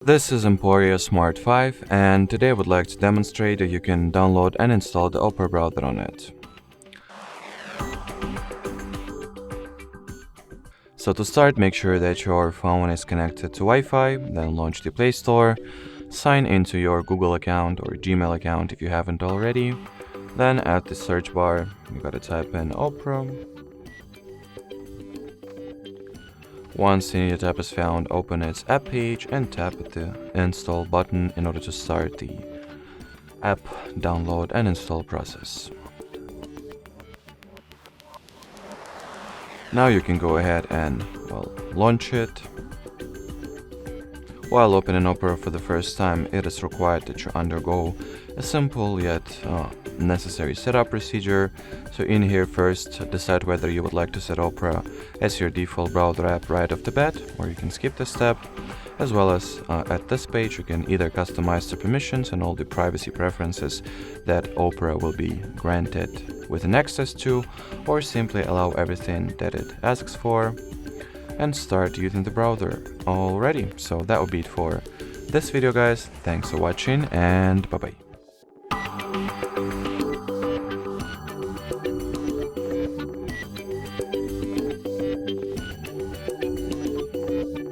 This is EMPORIA Smart 5, and today I would like to demonstrate that you can download and install the Opera browser on it. So to start, make sure that your phone is connected to Wi-Fi, then launch the Play Store, sign into your Google account or Gmail account if you haven't already, then at the search bar, you gotta type in Opera. Once the needed app is found, open its app page and tap the install button in order to start the app download and install process. Now you can go ahead and launch it. While opening Opera for the first time, it is required that you undergo a simple yet necessary setup procedure. So in here, first decide whether you would like to set Opera as your default browser app right off the bat, or you can skip this step. As well as at this page, you can either customize the permissions and all the privacy preferences that Opera will be granted with an access to, or simply allow everything that it asks for and start using the browser already. So that would be it for this video, guys. Thanks for watching, and bye bye.